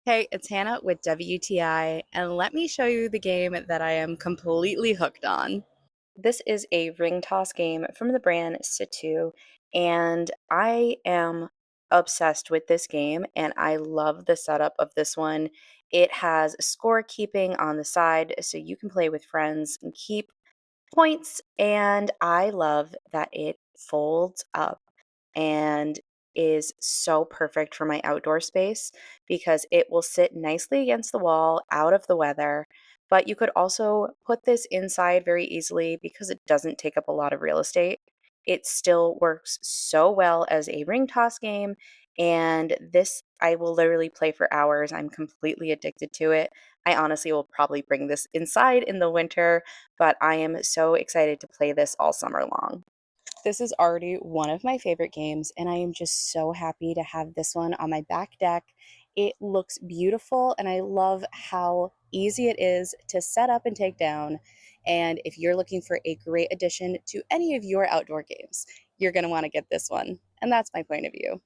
Hey, it's Hannah with WTI, and let me show you the game that I am completely hooked on. This is a ring toss game from the brand SITOO, and I am obsessed with this game, and I love the setup of this one. It has scorekeeping on the side, so you can play with friends and keep points, and I love that it folds up and is so perfect for my outdoor space because it will sit nicely against the wall out of the weather. But you could also put this inside very easily because it doesn't take up a lot of real estate. It still works so well as a ring toss game, and this I will literally play for hours. I'm completely addicted to it. I honestly will probably bring this inside in the winter, but I am so excited to play this all summer long. This is already one of my favorite games, and I am just so happy to have this one on my back deck. It looks beautiful, and I love how easy it is to set up and take down. And if you're looking for a great addition to any of your outdoor games, you're going to want to get this one. And that's my point of view.